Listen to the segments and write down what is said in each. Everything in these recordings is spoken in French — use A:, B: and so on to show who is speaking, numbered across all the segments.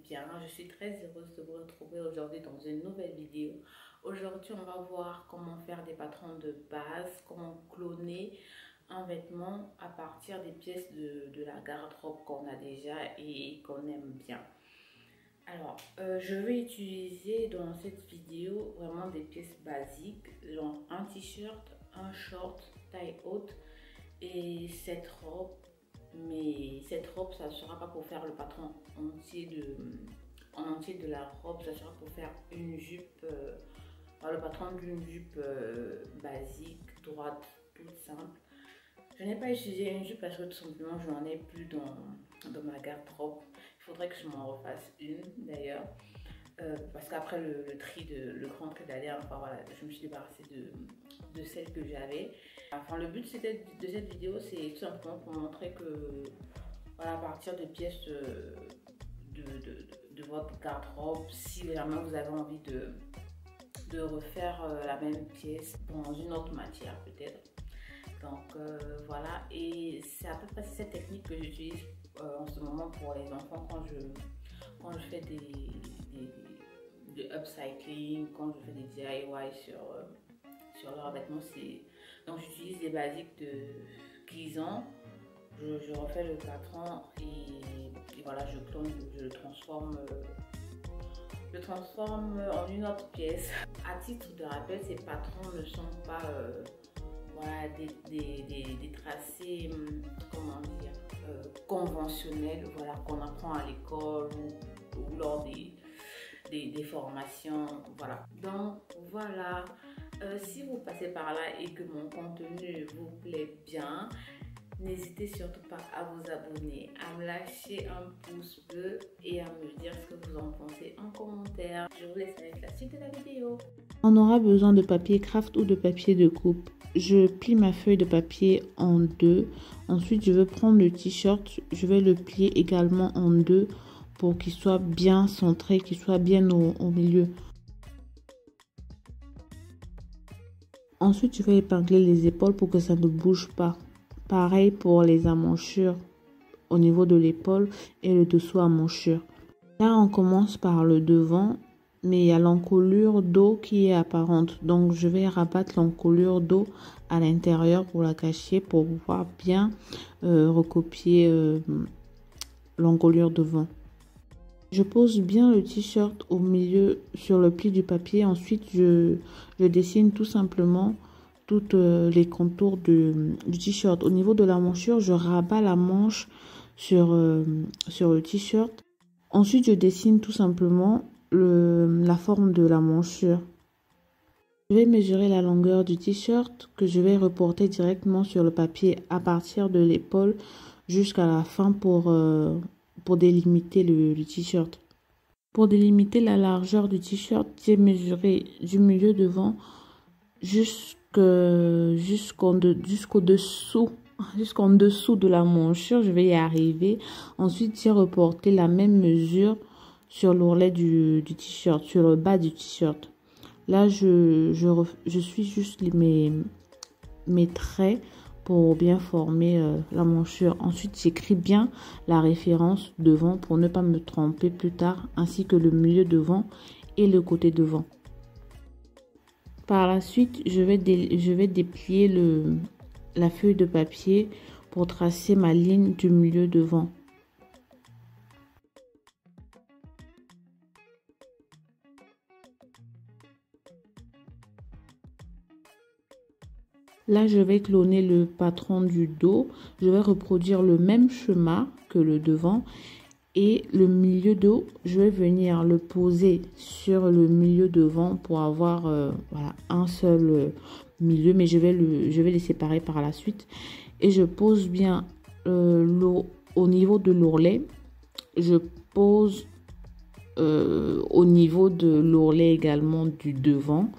A: bien. Je suis très heureuse de vous retrouver aujourd'hui dans une nouvelle vidéo. Aujourd'hui, on va voir comment faire des patrons de base, comment cloner un vêtement à partir des pièces de la garde-robe qu'on a déjà et qu'on aime bien. Alors, je vais utiliser dans cette vidéo vraiment des pièces basiques, genre un t-shirt, un short taille haute et cette robe. Mais cette robe, ça ne sera pas pour faire le patron entier de la robe, ça sera pour faire une jupe, le patron d'une jupe basique, droite, toute simple. Je n'ai pas utilisé une jupe parce que tout simplement je n'en ai plus dans ma garde-robe. Il faudrait que je m'en refasse une d'ailleurs. Parce qu'après le grand tri d'alerte, enfin voilà, je me suis débarrassée de celle que j'avais. Enfin, le but de cette vidéo, c'est tout simplement pour montrer que voilà, à partir des pièces de votre garde-robe, si vraiment vous avez envie de refaire la même pièce dans une autre matière peut-être. Donc voilà, et c'est à peu près cette technique que j'utilise en ce moment pour les enfants quand je fais de upcycling, quand je fais des DIY sur leurs vêtements. Donc j'utilise les basiques qu'ils ont, je refais le patron et voilà, je clone, je le transforme en une autre pièce. À titre de rappel, ces patrons ne sont pas voilà, des tracés, comment dire, conventionnels, voilà, qu'on apprend à l'école ou lors des formations, voilà. Donc voilà, si vous passez par là et que mon contenu vous plaît bien, n'hésitez surtout pas à vous abonner, à me lâcher un pouce bleu et à me dire ce que vous en pensez en commentaire. Je vous laisse avec la suite de la vidéo.
B: On aura besoin de papier craft ou de papier de coupe. Je plie ma feuille de papier en deux. Ensuite, je vais prendre le t-shirt. Je vais le plier également en deux pour qu'il soit bien centré, qu'il soit bien au milieu. Ensuite, je vais épingler les épaules pour que ça ne bouge pas. Pareil pour les emmanchures au niveau de l'épaule et le dessous à manchure. Là, on commence par le devant, mais il y a l'encolure dos qui est apparente. Donc, je vais rabattre l'encolure dos à l'intérieur pour la cacher, pour pouvoir bien recopier l'encolure devant. Je pose bien le t-shirt au milieu sur le pli du papier. Ensuite, je dessine tout simplement toutes les contours du t-shirt. Au niveau de la manchure, je rabats la manche sur le t-shirt. Ensuite, je dessine tout simplement la forme de la manchure. Je vais mesurer la longueur du t-shirt que je vais reporter directement sur le papier à partir de l'épaule jusqu'à la fin pour délimiter le t-shirt. Pour délimiter la largeur du t-shirt, j'ai mesuré du milieu devant jusqu'en dessous de la manchure. Je vais y arriver. Ensuite, j'ai reporté la même mesure sur l'ourlet du t-shirt, sur le bas du t-shirt. Là, je suis juste mes traits pour bien former la manchure. Ensuite, j'écris bien la référence devant pour ne pas me tromper plus tard, ainsi que le milieu devant et le côté devant. Par la suite, je vais déplier la feuille de papier pour tracer ma ligne du milieu devant. Là, je vais cloner le patron du dos. Je vais reproduire le même schéma que le devant. Et le milieu dos, je vais venir le poser sur le milieu devant pour avoir voilà, un seul milieu. Mais je vais les séparer par la suite. Et je pose bien au niveau de l'ourlet. Je pose au niveau de l'ourlet également du devant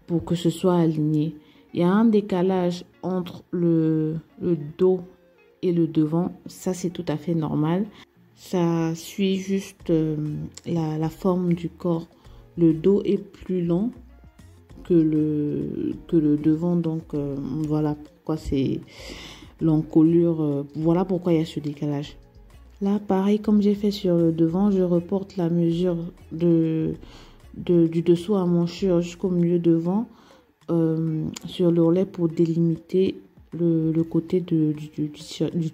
B: pour que ce soit aligné. Il y a un décalage entre le dos et le devant. Ça, c'est tout à fait normal. Ça suit juste la forme du corps. Le dos est plus long que le devant. Donc, voilà pourquoi c'est l'encolure. Voilà pourquoi il y a ce décalage. Là, pareil, comme j'ai fait sur le devant, je reporte la mesure du dessous à manchure jusqu'au milieu devant sur l'ourlet pour délimiter le côté du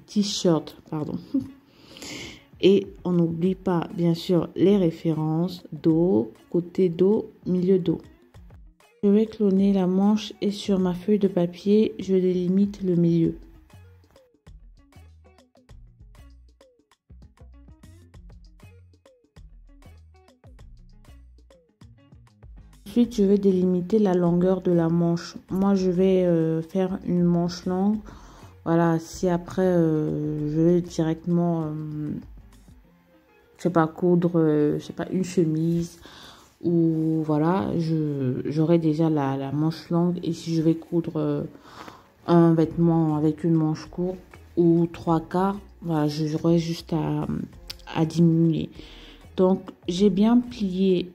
B: t-shirt, pardon. Et on n'oublie pas, bien sûr, les références dos, côté dos, milieu dos. Je vais cloner la manche et sur ma feuille de papier, je délimite le milieu. Ensuite, je vais délimiter la longueur de la manche. Moi, je vais faire une manche longue. Voilà, si après, je vais directement, je sais pas, coudre, je sais pas, une chemise. Ou voilà, j'aurai déjà la manche longue. Et si je vais coudre un vêtement avec une manche courte ou 3/4, voilà, j'aurai juste à diminuer. Donc, j'ai bien plié.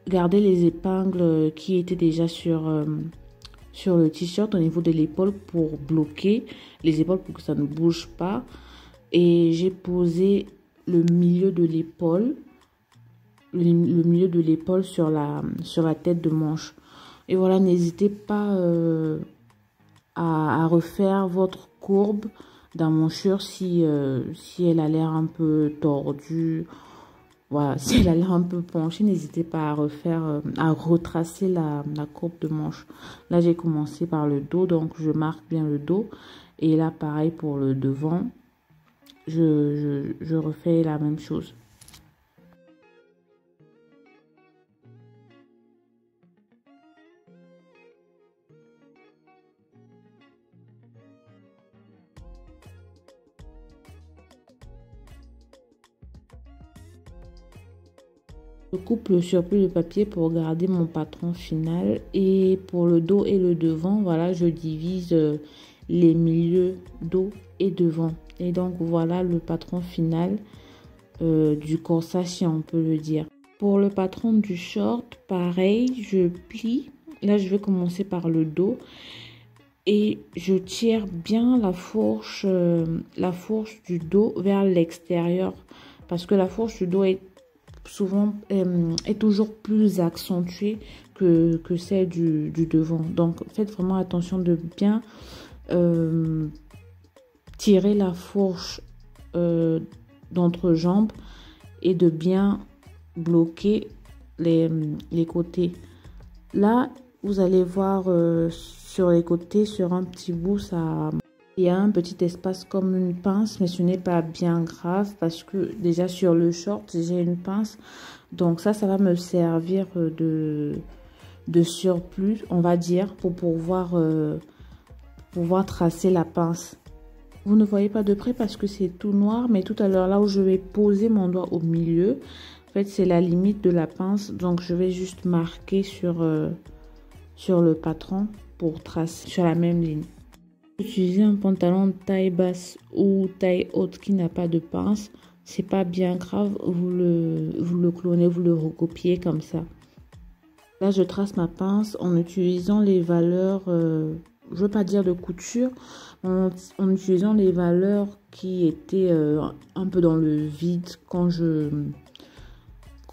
B: Garder les épingles qui étaient déjà sur le t-shirt au niveau de l'épaule pour bloquer les épaules pour que ça ne bouge pas. Et j'ai posé le milieu de l'épaule, le milieu de l'épaule sur la tête de manche. Et voilà, n'hésitez pas à refaire votre courbe d'emmanchure si elle a l'air un peu tordue. Voilà, si elle a l'air un peu penchée, n'hésitez pas à refaire, à retracer la courbe de manche. Là, j'ai commencé par le dos, donc je marque bien le dos. Et là, pareil pour le devant, je refais la même chose. Je coupe le surplus de papier pour garder mon patron final. Et pour le dos et le devant, voilà, je divise les milieux dos et devant. Et donc, voilà le patron final du corsage, si on peut le dire. Pour le patron du short, pareil, je plie. Là, je vais commencer par le dos. Et je tire bien la fourche du dos vers l'extérieur. Parce que la fourche du dos est toujours plus accentuée que celle du devant. Donc, faites vraiment attention de bien tirer la fourche d'entrejambe et de bien bloquer les côtés. Là, vous allez voir sur les côtés, sur un petit bout, il y a un petit espace comme une pince, mais ce n'est pas bien grave parce que déjà sur le short, j'ai une pince. Donc ça va me servir de surplus, on va dire, pour pouvoir tracer la pince. Vous ne voyez pas de près parce que c'est tout noir, mais tout à l'heure, là où je vais poser mon doigt au milieu, en fait, c'est la limite de la pince. Donc je vais juste marquer sur le patron pour tracer sur la même ligne. Utiliser un pantalon de taille basse ou taille haute qui n'a pas de pince, c'est pas bien grave, vous le clonez, vous le recopiez comme ça. Là, je trace ma pince en utilisant les valeurs, je veux pas dire de couture, en utilisant les valeurs qui étaient un peu dans le vide quand je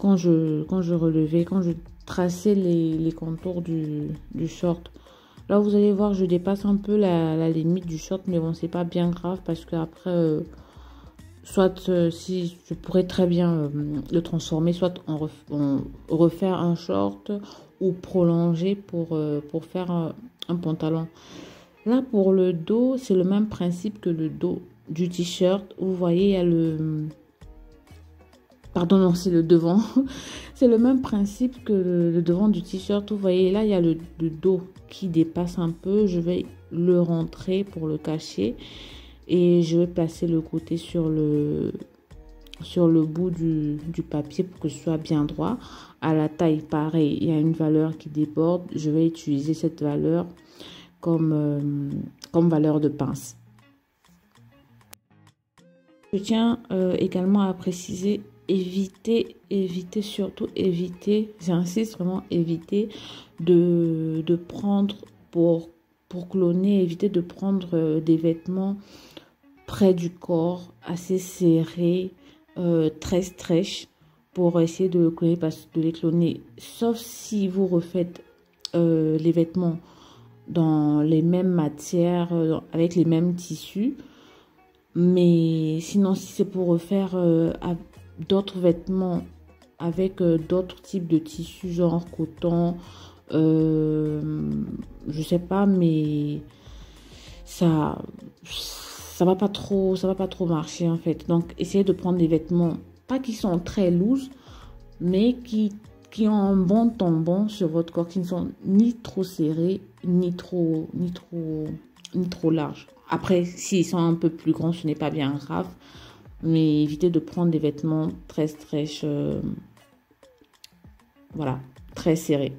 B: relevais, quand je traçais les contours du short. Là, vous allez voir, je dépasse un peu la limite du short, mais bon, c'est pas bien grave parce que après, si je pourrais très bien le transformer, soit on refaire un short ou prolonger pour faire un pantalon. Là, pour le dos, c'est le même principe que le dos du t-shirt. Vous voyez, il y a Pardon, non, c'est le devant. C'est le même principe que le devant du t-shirt. Vous voyez, là, il y a le dos qui dépasse un peu. Je vais le rentrer pour le cacher. Et je vais placer le côté sur le bout du papier pour que ce soit bien droit. À la taille, pareil, il y a une valeur qui déborde. Je vais utiliser cette valeur comme valeur de pince. Je tiens également à préciser, surtout éviter, j'insiste vraiment, éviter de prendre pour cloner, éviter de prendre des vêtements près du corps, assez serré, très stretch pour essayer de les cloner. Sauf si vous refaites les vêtements dans les mêmes matières, avec les mêmes tissus. Mais sinon, si c'est pour refaire d'autres vêtements avec d'autres types de tissus, genre coton, je sais pas, mais ça va pas trop marcher en fait. Donc, essayez de prendre des vêtements, pas qui sont très loose, mais qui ont un bon tombant sur votre corps, qui ne sont ni trop serrés, ni trop larges. Après, s'ils sont un peu plus grands, ce n'est pas bien grave. Mais évitez de prendre des vêtements très stretch, voilà, très serrés.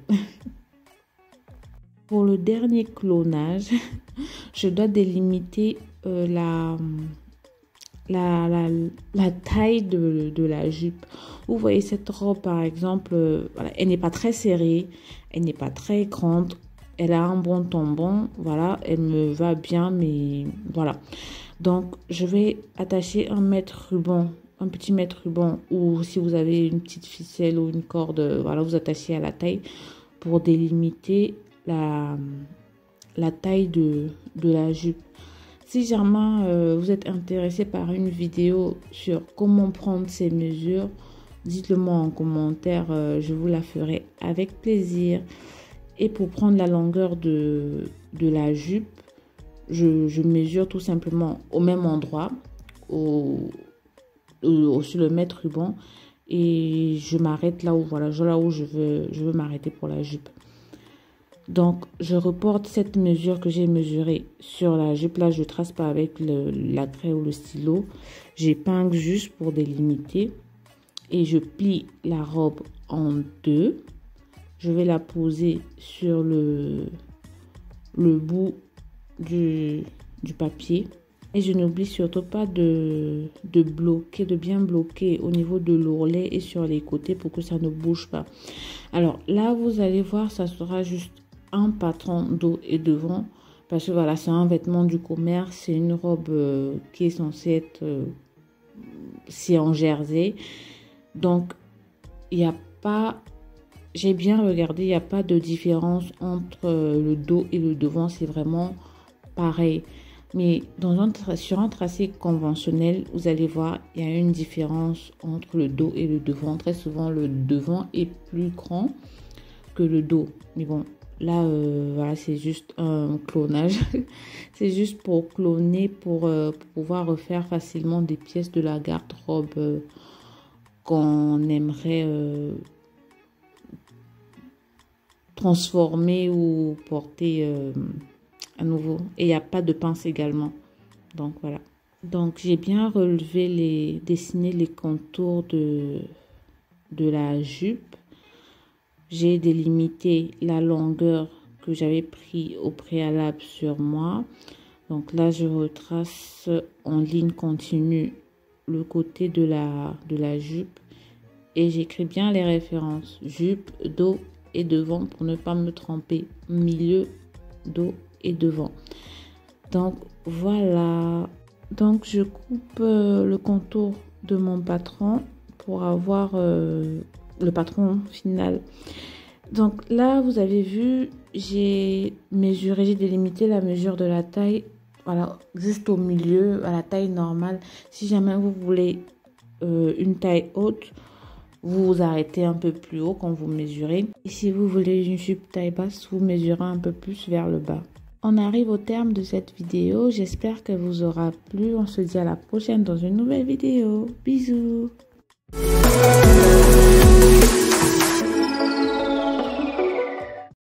B: Pour le dernier clonage, je dois délimiter la taille de la jupe. Vous voyez cette robe par exemple, voilà, elle n'est pas très serrée, elle n'est pas très grande. Elle a un bon tombant, voilà, elle me va bien, mais voilà. Donc, je vais attacher un petit mètre ruban, ou si vous avez une petite ficelle ou une corde, voilà, vous attachez à la taille pour délimiter la taille de la jupe. Si jamais vous êtes intéressé par une vidéo sur comment prendre ces mesures, dites-le moi en commentaire, je vous la ferai avec plaisir. Et pour prendre la longueur de la jupe, je mesure tout simplement au même endroit, sur le mètre ruban, et je m'arrête là où, voilà, là où je veux m'arrêter pour la jupe. Donc, je reporte cette mesure que j'ai mesurée sur la jupe. Là, je ne trace pas avec la craie ou le stylo. J'épingle juste pour délimiter. Et je plie la robe en deux. Je vais la poser sur le bout du papier. Et je n'oublie surtout pas de bien bloquer au niveau de l'ourlet et sur les côtés pour que ça ne bouge pas. Alors là, vous allez voir, ça sera juste un patron dos et devant. Parce que voilà, c'est un vêtement du commerce. C'est une robe qui est censée être... c'est en jersey. Donc, il n'y a pas... J'ai bien regardé, il n'y a pas de différence entre le dos et le devant. C'est vraiment pareil. Mais sur un tracé conventionnel, vous allez voir, il y a une différence entre le dos et le devant. Très souvent, le devant est plus grand que le dos. Mais bon, là, voilà, c'est juste un clonage. C'est juste pour cloner, pour pouvoir refaire facilement des pièces de la garde-robe qu'on aimerait transformer ou porter à nouveau. Et il n'y a pas de pince également. Donc voilà. Donc j'ai bien dessiné les contours de la jupe. J'ai délimité la longueur que j'avais pris au préalable sur moi. Donc là, je retrace en ligne continue le côté de la jupe. Et j'écris bien les références. Jupe, dos et devant pour ne pas me tromper. Milieu, dos et devant. Donc voilà. Donc je coupe le contour de mon patron pour avoir le patron final. Donc là, vous avez vu, j'ai délimité la mesure de la taille, voilà, juste au milieu, à la taille normale. Si jamais vous voulez une taille haute, vous vous arrêtez un peu plus haut quand vous mesurez. Et si vous voulez une jupe taille basse, vous mesurez un peu plus vers le bas. On arrive au terme de cette vidéo. J'espère qu'elle vous aura plu. On se dit à la prochaine dans une nouvelle vidéo. Bisous.